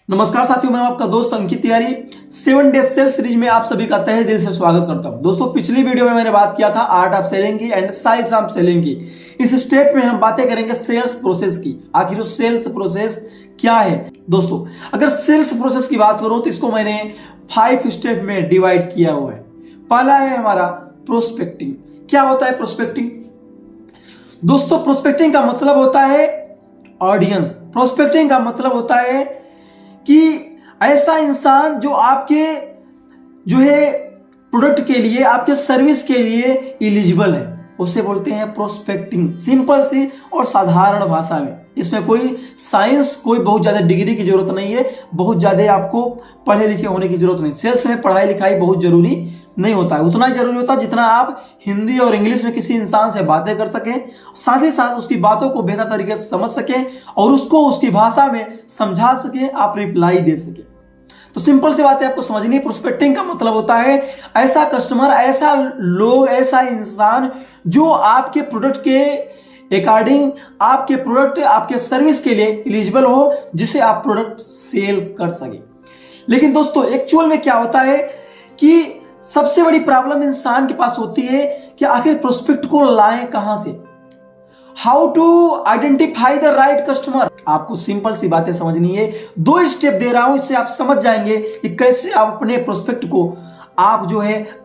नमस्कार साथियों, मैं आपका दोस्त Ankit Tiwari 7 day cell series में आप सभी का तहे दिल से स्वागत करता हूं। दोस्तों, पिछली वीडियो में मैंने बात किया था आर्ट ऑफ सेलिंग की एंड साइंस ऑफ सेलिंग की। इस स्टेप में हम बातें करेंगे सेल्स प्रोसेस की। आखिर वो सेल्स प्रोसेस क्या है। दोस्तों, अगर सेल्स प्रोसेस की बात करूं तो इसको मैंने 5 स्टेप में डिवाइड किया हुआ है। पहला है हमारा प्रोस्पेक्टिंग। क्या होता है प्रोस्पेक्टिंग? दोस्तों, प्रोस्पेक्टिंग का मतलब होता है ऑडियंस। प्रोस्पेक्टिंग का मतलब होता है कि ऐसा इंसान जो आपके प्रोडक्ट के लिए, आपके सर्विस के लिए एलिजिबल है, उसे बोलते हैं प्रोस्पेक्टिंग। सिंपल सी और साधारण भाषा में। इसमें कोई साइंस, कोई बहुत ज्यादा डिग्री की जरूरत नहीं है, बहुत ज्यादा आपको पढ़े लिखे होने की जरूरत नहीं। सेल्स में पढ़ाई लिखाई बहुत जरूरी नहीं होता है, उतना ही जरूरी होता है जितना आप हिंदी और इंग्लिश में किसी इंसान से बातें कर सकें, साथ ही साथ उसकी बातों को बेहतर तरीके से समझ सकें और उसको उसकी भाषा में समझा सकें, आप रिप्लाई दे सकें। तो सिंपल सी बात है, आपको समझनी है। प्रोस्पेक्टिंग का मतलब होता है ऐसा कस्टमर, ऐसा लोग, ऐसा इंसान जो आपके प्रोडक्ट के अकॉर्डिंग, आपके प्रोडक्ट, आपके सर्विस के लिए एलिजिबल हो, जिसे आप प्रोडक्ट सेल कर सके। लेकिन दोस्तों, एक्चुअल में क्या होता है कि सबसे बड़ी प्रॉब्लम इंसान के पास होती है कि आखिर प्रोस्पेक्ट को लाएं कहां से। How to identify the right customer. आपको सिंपल सी बातें समझनी है। 2 स्टेप दे रहा हूं, इससे आप समझ जाएंगे कि कैसे आप अपने प्रोस्पेक्ट को आप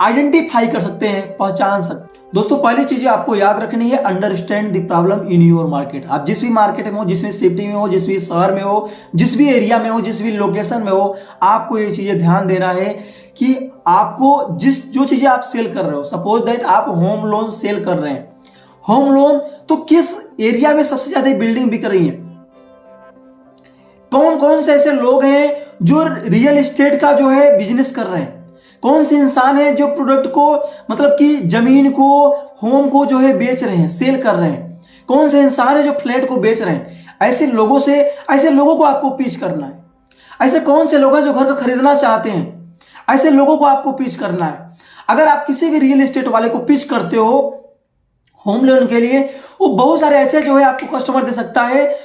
आइडेंटिफाई कर सकते हैं, पहचान सकते हैं। दोस्तों, पहली चीज आपको याद रखनी है, understand the problem in your market. आप जिस भी मार्केट में हो, जिस भी सिटी में हो, जिस भी शहर में हो, जिस भी एरिया में हो, जिस भी लोकेशन में हो, आपको ये चीजें ध्यान देना है कि आपको जो चीजें आप सेल कर रहे हो, सपोज दैट आप होम लोन सेल कर रहे हैं। होम लोन तो किस एरिया में सबसे ज्यादा बिल्डिंग बिक रही है? कौन कौन से ऐसे लोग हैं जो रियल एस्टेट का बिजनेस कर रहे हैं? कौन से इंसान है जो प्रोडक्ट को, मतलब कि जमीन को, होम को बेच रहे हैं, सेल कर रहे हैं? कौन से इंसान है जो फ्लैट को बेच रहे हैं? ऐसे लोगों को आपको पिच करना है। ऐसे कौन से लोग हैं जो घर को खरीदना चाहते हैं? ऐसे लोगों को आपको पिच करना है। अगर आप किसी भी रियल एस्टेट वाले को पिच करते हो होम लोन के लिए, वो बहुत सारे ऐसे आपको कस्टमर दे सकता है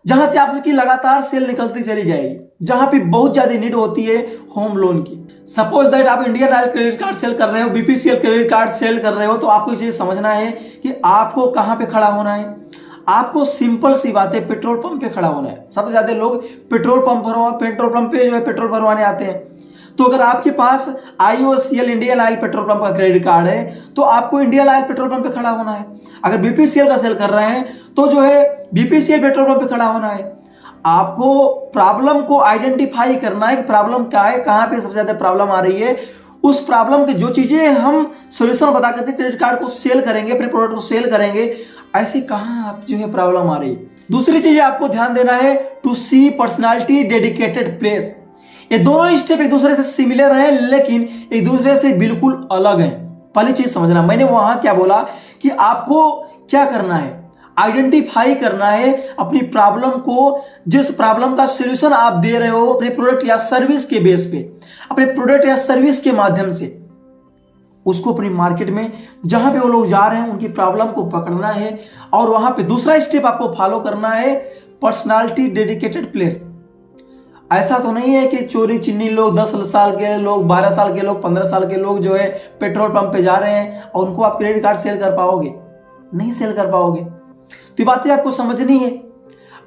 जहां से आपकी लगातार सेल निकलती चली जाएगी, जहां पे बहुत ज्यादा नीड होती है होम लोन की। सपोज दैट आप Indian Oil credit card sale कर रहे हो, बीपीसीएल क्रेडिट कार्ड सेल कर रहे हो, तो आपको ये चीज समझना है कि आपको कहां पे खड़ा होना है। आपको सिंपल सी बात है, पेट्रोल पंप पे खड़ा होना है। सबसे ज्यादा लोग पेट्रोल पंप पे पेट्रोल भरवाने आते हैं। तो अगर आपके पास IOCL Indian oil petrol pump का क्रेडिट कार्ड है, तो आपको इंडियन ऑयल पेट्रोल पंप पे खड़ा होना है। अगर बीपीसीएल का सेल कर रहे हैं, तो बीपीसीएल पेट्रोल पंप पे खड़ा होना है। आपको प्रॉब्लम को आइडेंटिफाई करना है कि प्रॉब्लम क्या है, कहां पे सबसे ज्यादा प्रॉब्लम आ रही है। उस प्रॉब्लम की जो चीजें हम सोल्यूशन बता करके क्रेडिट कार्ड को सेल करेंगे, अपने प्रोडक्ट को सेल करेंगे, ऐसे कहां आप प्रॉब्लम आ रही है। दूसरी चीज आपको ध्यान देना है, to see personality dedicated place. ये दोनों स्टेप एक दूसरे से सिमिलर हैं, लेकिन एक दूसरे से बिल्कुल अलग हैं। पहली चीज समझना, मैंने वहां क्या बोला कि आपको क्या करना है, आइडेंटिफाई करना है अपनी प्रॉब्लम को। जिस प्रॉब्लम का सॉल्यूशन आप दे रहे हो अपने प्रोडक्ट या सर्विस के बेस पे, अपने प्रोडक्ट या सर्विस के माध्यम से, उसको अपनी मार्केट में जहां पे वो लोग जा रहे हैं उनकी प्रॉब्लम को पकड़ना है। और वहां पे दूसरा स्टेप आपको फॉलो करना है, पर्सनालिटी डेडिकेटेड प्लेस। ऐसा तो नहीं है कि चोरी चिन्नी लोग, 10 साल के लोग, 12 साल के लोग, 15 साल के लोग पेट्रोल पंप पे जा रहे हैं और उनको आप क्रेडिट कार्ड सेल कर पाओगे? नहीं सेल कर पाओगे। तो ये बातें आपको समझनी है।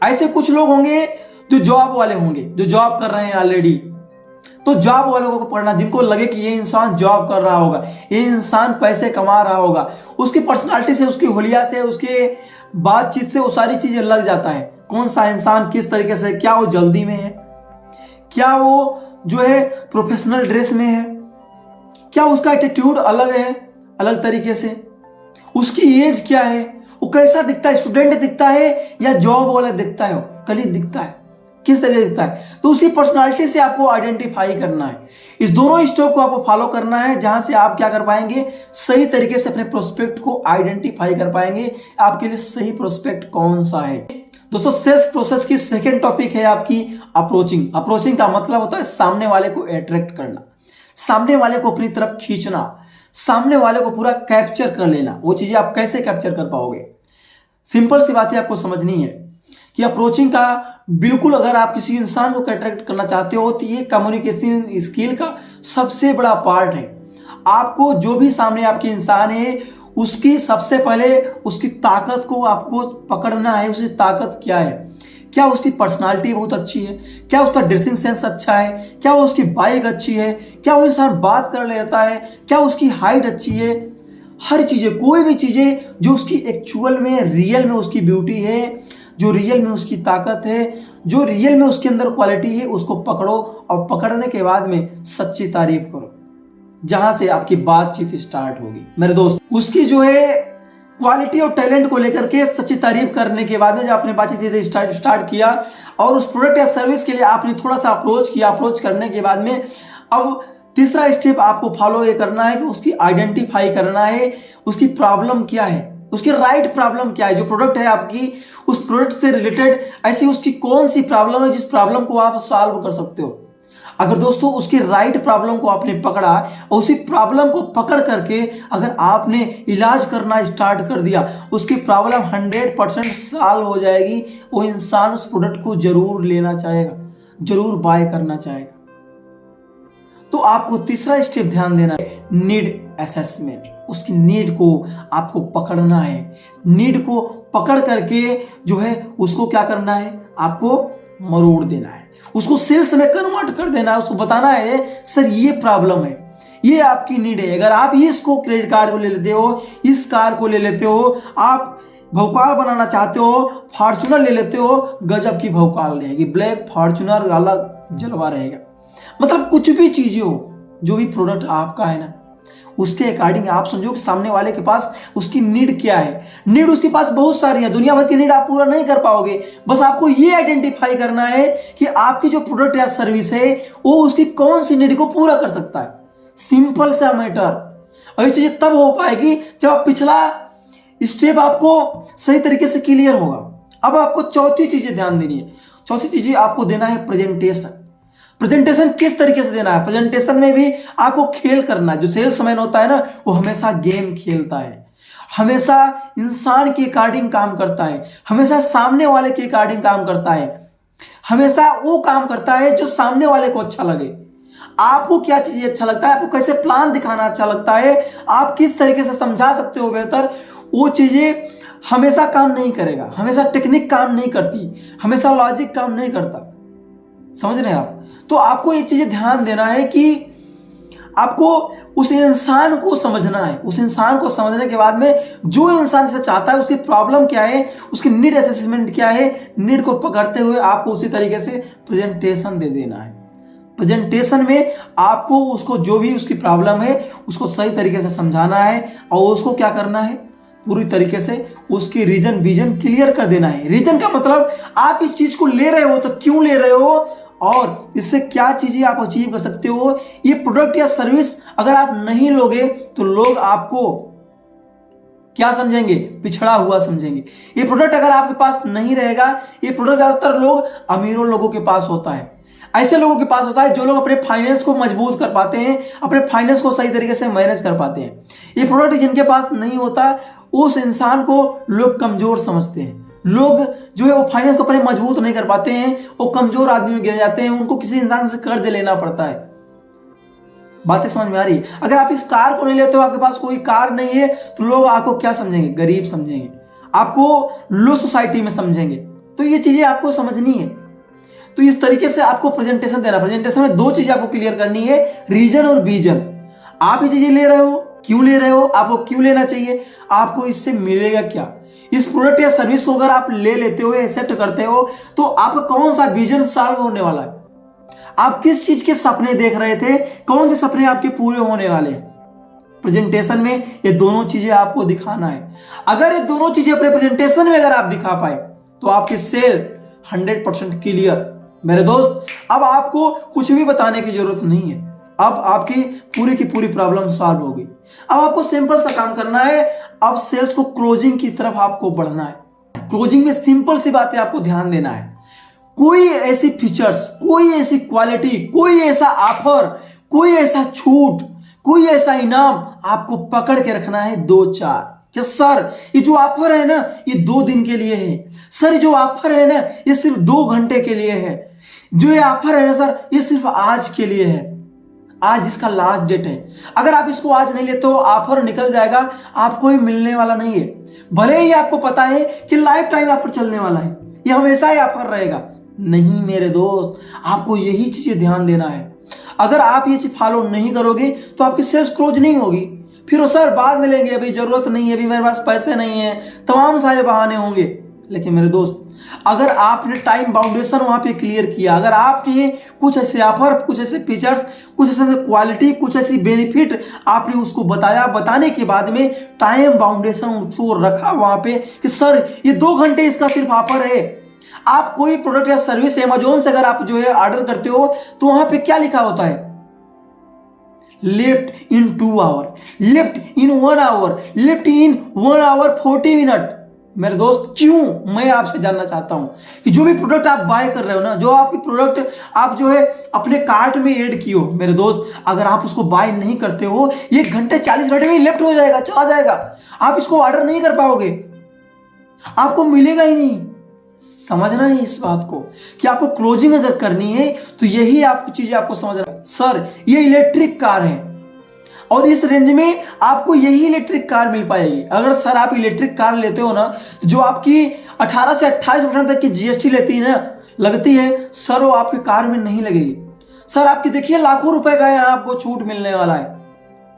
ऐसे कुछ लोग होंगे जो जॉब वाले होंगे, जो जॉब कर रहे हैं ऑलरेडी। तो जॉब वालों को पढ़ना, जिनको लगे कि ये इंसान जॉब कर रहा होगा, ये इंसान पैसे कमा रहा होगा, उसकी पर्सनालिटी से, उसकी हुलिया से, उसके बातचीत से वो सारी चीजें लग जाता है। कौन सा इंसान किस तरीके से, क्या वो जल्दी में है, क्या वो प्रोफेशनल ड्रेस में है, क्या उसका एटीट्यूड अलग है, अलग तरीके से, उसकी एज क्या है, वो कैसा दिखता है, स्टूडेंट दिखता है या जॉब वाला दिखता है, कलीग दिखता है, किस तरह दिखता है। तो उसी पर्सनालिटी से आपको आइडेंटिफाई करना है। इस दोनों स्टेप को आपको फॉलो करना है, जहां से आप क्या कर पाएंगे, सही तरीके से अपने प्रोस्पेक्ट को आइडेंटिफाई कर पाएंगे, आपके लिए सही प्रोस्पेक्ट कौन सा है। दोस्तों, सेल्स प्रोसेस की सेकंड टॉपिक है आपकी अप्रोचिंग। अप्रोचिंग का मतलब होता है सामने वाले को अट्रैक्ट करना, सामने वाले को अपनी तरफ खींचना, सामने वाले को पूरा कैप्चर कर लेना। वो चीजें आप कैसे कैप्चर कर पाओगे? सिंपल सी बातें आपको समझनी है कि अप्रोचिंग का बिल्कुल अगर आप किसी इंसान को अट्रैक्ट करना चाहते हो तो ये कम्युनिकेशन स्किल का सबसे बड़ा पार्ट है। आपको जो भी सामने आपके इंसान है उसकी सबसे पहले उसकी ताकत को आपको पकड़ना है। उसकी ताकत क्या है, क्या उसकी पर्सनालिटी बहुत अच्छी है, क्या उसका ड्रेसिंग सेंस अच्छा है, क्या उसकी बाइक अच्छी है, क्या वो इंसान बात कर लेता है, क्या उसकी हाइट अच्छी है। हर चीज़ें, कोई भी चीज़ें जो उसकी एक्चुअल में रियल में उसकी ब्यूटी है, जो रियल में उसकी ताकत है, जो रियल में उसके अंदर क्वालिटी है, उसको पकड़ो और पकड़ने के बाद में सच्ची तारीफ करो, जहां से आपकी बातचीत स्टार्ट होगी। मेरे दोस्त, उसकी जो है क्वालिटी और टैलेंट को लेकर के सच्ची तारीफ करने के बाद में जब आपने बातचीत स्टार्ट किया और उस प्रोडक्ट या सर्विस के लिए आपने थोड़ा सा अप्रोच किया, अप्रोच करने के बाद में अब तीसरा स्टेप आपको फॉलो ये करना है कि उसकी आइडेंटिफाई करना है उसकी प्रॉब्लम क्या है, उसकी राइट प्रॉब्लम क्या है। जो प्रोडक्ट है आपकी, उस प्रोडक्ट से रिलेटेड ऐसी उसकी कौन सी प्रॉब्लम है जिस प्रॉब्लम को आप सॉल्व कर सकते हो। अगर दोस्तों उसकी राइट प्रॉब्लम को आपने पकड़ा और उसी प्रॉब्लम को पकड़ करके अगर आपने इलाज करना स्टार्ट कर दिया, उसकी प्रॉब्लम 100% सॉल्व हो जाएगी। वो इंसान उस प्रोडक्ट को जरूर लेना चाहेगा, जरूर बाय करना चाहेगा। तो आपको तीसरा स्टेप ध्यान देना है, नीड असेसमेंट। उसकी नीड को आपको पकड़ना है। नीड को पकड़ करके जो है उसको क्या करना है, आपको मरोड़ देना है, उसको सेल्स में कन्वर्ट कर देना है। उसको बताना है सर ये प्रॉब्लम है, ये आपकी नीड है। अगर आप इसको क्रेडिट कार्ड को ले लेते हो, इस कार को ले लेते हो, आप भौकाल बनाना चाहते हो, फॉर्च्यूनर ले लेते हो, गजब की भौकाल रहेगी, ब्लैक फॉर्च्यूनर वाला जलवा रहेगा। मतलब कुछ भी चीजें हो, जो भी प्रोडक्ट आपका है ना, उसके अकॉर्डिंग आप समझो कि सामने वाले के पास उसकी नीड क्या है। नीड उसके पास बहुत सारी है, दुनिया भर की नीड आप पूरा नहीं कर पाओगे। बस आपको ये आइडेंटिफाई करना है कि आपकी जो प्रोडक्ट या सर्विस है वो उसकी कौन सी नीड को पूरा कर सकता है। सिंपल सा मैटर। और ये चीजें तब हो पाएगी जब आप पिछला स्टेप आपको सही तरीके से क्लियर होगा। अब आपको चौथी चीजें ध्यान देनी है। चौथी चीजें आपको देना है प्रेजेंटेशन। प्रेजेंटेशन किस तरीके से देना है, प्रेजेंटेशन में भी आपको खेल करना है। जो सेल्समैन होता है ना, वो हमेशा गेम खेलता है, हमेशा इंसान के अकॉर्डिंग काम करता है, हमेशा सामने वाले के अकॉर्डिंग काम करता है, हमेशा वो काम करता है जो सामने वाले को अच्छा लगे। आपको क्या चीज अच्छा लगता है, आपको कैसे प्लान दिखाना अच्छा लगता है, आप किस तरीके से समझा सकते हो बेहतर, वो चीजें हमेशा काम नहीं करेगा। हमेशा टेक्निक काम नहीं करती, हमेशा लॉजिक काम नहीं करता। समझ रहे हैं आप? तो आपको ये चीजें ध्यान देना है कि आपको उस इंसान को समझना है। उस इंसान को समझने के बाद में जो इंसान से चाहता है उसकी प्रॉब्लम क्या है, उसकी नीड असेसमेंट क्या है, नीड को पकड़ते हुए आपको उसी तरीके से प्रेजेंटेशन दे देना है। प्रेजेंटेशन में आपको उसको जो भी उसकी प्रॉब्लम है उसको सही तरीके से समझाना है और उसको क्या करना है, पूरी तरीके से उसकी रीजन विजन क्लियर कर देना है। रीजन का मतलब आप इस चीज को ले रहे हो तो क्यों ले रहे हो और इससे क्या चीजें आप अचीव कर सकते हो। ये प्रोडक्ट या सर्विस अगर आप नहीं लोगे तो लोग आपको क्या समझेंगे, पिछड़ा हुआ समझेंगे। ये प्रोडक्ट अगर आपके पास नहीं रहेगा, ये प्रोडक्ट ज्यादातर लोग अमीरों लोगों के पास होता है, ऐसे लोगों के पास होता है जो लोग अपने फाइनेंस को मजबूत कर पाते हैं, अपने फाइनेंस को सही तरीके से मैनेज कर पाते हैं। ये प्रोडक्ट जिनके पास नहीं होता उस इंसान को लोग कमजोर समझते हैं। लोग जो है वो फाइनेंस को अपने मजबूत नहीं कर पाते हैं, वो कमजोर आदमी में गिर जाते हैं, उनको किसी इंसान से कर्ज लेना पड़ता है। बातें समझ में आ रही? अगर आप इस कार को नहीं लेते हो, आपके पास कोई कार नहीं है, तो लोग आपको क्या समझेंगे, गरीब समझेंगे, आपको लो सोसाइटी में समझेंगे। तो ये चीजें आपको समझनी है। तो इस तरीके से आपको प्रेजेंटेशन देना। प्रेजेंटेशन में दो चीजें आपको क्लियर करनी है, रीजन और विजन। आप ये चीजें ले रहे हो, क्यों ले रहे हो, आपको क्यों लेना चाहिए, आपको इससे मिलेगा क्या। इस प्रोडक्ट या सर्विस को अगर आप ले लेते हो, एक्सेप्ट करते हो, तो आपका कौन सा विजन सॉल्व होने वाला है, आप किस चीज के सपने देख रहे थे, कौन से सपने आपके पूरे होने वाले हैं। प्रेजेंटेशन में ये दोनों चीजें आपको दिखाना है। अगर ये दोनों चीजें अपने प्रेजेंटेशन में अगर आप दिखा पाए तो आपकी सेल 100% क्लियर। मेरे दोस्त, अब आपको कुछ भी बताने की जरूरत नहीं है, अब आपकी पूरी की पूरी प्रॉब्लम सॉल्व हो गई। अब आपको सिंपल सा काम करना है, अब सेल्स को क्लोजिंग की तरफ आपको बढ़ना है। क्लोजिंग में सिंपल सी बातें आपको ध्यान देना है। कोई ऐसी फीचर्स, कोई ऐसी क्वालिटी, कोई ऐसा ऑफर, कोई ऐसा छूट, कोई ऐसा इनाम आपको पकड़ के रखना है, 2-4 कि सर ये जो ऑफर है ना ये 2 दिन के लिए है, सर ये जो ऑफर है ना ये सिर्फ 2 घंटे के लिए है, जो ये ऑफर है ना सर ये सिर्फ आज के लिए है, आज इसका लास्ट डेट है, अगर आप इसको आज नहीं लेते हो ऑफर निकल जाएगा, आपको ही मिलने वाला नहीं है। भले ही आपको पता है कि लाइफ टाइम ऑफर चलने वाला है, ये हमेशा ही ऑफर रहेगा, नहीं मेरे दोस्त, आपको यही चीजें ध्यान देना है। अगर आप ये चीज फॉलो नहीं करोगे तो आपकी सेल्स क्लोज नहीं होगी, फिर वो सर बाद में लेंगे, अभी जरूरत नहीं है, अभी मेरे पास पैसे नहीं है, तमाम सारे बहाने होंगे। लेकिन मेरे दोस्त अगर आपने टाइम बाउंडेशन वहां पे क्लियर किया, अगर आपने कुछ ऐसे ऑफर, कुछ ऐसे फीचर्स, कुछ ऐसे क्वालिटी, कुछ ऐसी बेनिफिट आपने उसको बताया, बताने के बाद में टाइम बाउंडेशन उसको रखा वहां पे कि सर ये 2 घंटे इसका सिर्फ ऑफर है। आप कोई प्रोडक्ट या सर्विस अमेज़न से अगर आप जो है ऑर्डर करते हो तो वहां पे क्या लिखा होता है, left in 2 hour, left in 1 hour, left in 1 hour 40 minute. मेरे दोस्त क्यों, मैं आपसे जानना चाहता हूं कि जो भी प्रोडक्ट आप बाय कर रहे हो ना, जो आपकी प्रोडक्ट आप जो है अपने कार्ट में ऐड किए हो, मेरे दोस्त अगर आप उसको बाय नहीं करते हो 1 घंटे 40 मिनट में लेफ्ट हो जाएगा, चला जाएगा, आप इसको ऑर्डर नहीं कर पाओगे, आपको मिलेगा ही नहीं। समझना है इस बात को कि आपको क्लोजिंग अगर करनी है तो यही आपको चीजें आपको समझना है। सर ये इलेक्ट्रिक कार है और इस रेंज में आपको यही इलेक्ट्रिक कार मिल पाएगी। अगर सर आप इलेक्ट्रिक कार लेते हो ना तो जो आपकी 18 से 28% तक की जीएसटी लगती है सर, वो आपकी कार में नहीं लगेगी। सर आपकी देखिए लाखों रुपए का यहाँ आपको छूट मिलने वाला है।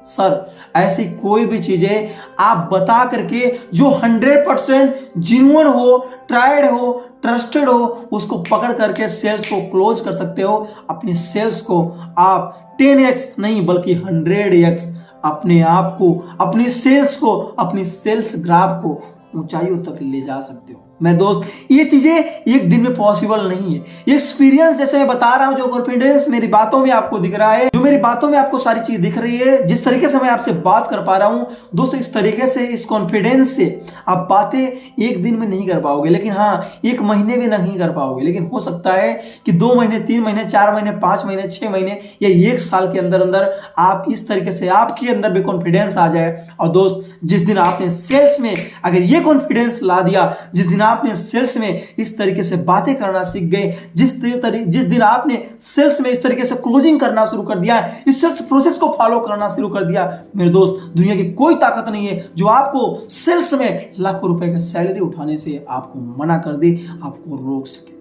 सर ऐसी कोई भी चीजें आप बता करके जो 100% जिन्युइन हो, ट्राइड हो, ट्रस्टेड हो, उसको पकड़ करके सेल्स को क्लोज कर सकते हो। अपनी सेल्स को आप 10x नहीं बल्कि 100x अपने आप को, अपनी सेल्स को, अपनी सेल्स ग्राफ को ऊंचाइयों तक ले जा सकते हो। मेरे दोस्त ये चीजें एक दिन में पॉसिबल नहीं है, ये एक्सपीरियंस जैसे मैं बता रहा हूं, जो कॉन्फिडेंस मेरी बातों में आपको दिख रहा है, जो मेरी बातों में आपको सारी चीज दिख रही है, जिस तरीके से मैं आपसे बात कर पा रहा हूं दोस्तों, इस तरीके से, इस कॉन्फिडेंस से आप बातें एक दिन में नहीं कर पाओगे, लेकिन हाँ 1 महीने में नहीं कर पाओगे, लेकिन हो सकता है कि 2 महीने, 3 महीने, 4 महीने, 5 महीने, 6 महीने या 1 साल के अंदर अंदर आप इस तरीके से आपके अंदर भी कॉन्फिडेंस आ जाए। और दोस्त जिस दिन आपने सेल्स में अगर ये कॉन्फिडेंस ला दिया, जिस दिन आपने सेल्स में इस तरीके से बातें करना सीख गए, जिस दिन आपने सेल्स में इस तरीके से क्लोजिंग करना शुरू कर दिया, इस सेल्स प्रोसेस को फॉलो करना शुरू कर दिया, मेरे दोस्त दुनिया की कोई ताकत नहीं है जो आपको सेल्स में लाखों रुपए की सैलरी उठाने से आपको मना कर दे, आपको रोक सके।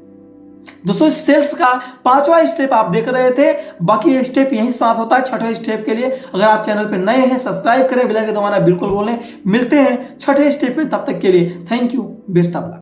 दोस्तों सेल्स का 5वां स्टेप आप देख रहे थे, बाकी स्टेप यहीं साथ होता है 6ठे स्टेप के लिए। अगर आप चैनल पे नए हैं सब्सक्राइब करें, बेल आइकन दबाना बिल्कुल बोलें। मिलते हैं 6ठे स्टेप में, तब तक के लिए thank you, best of luck.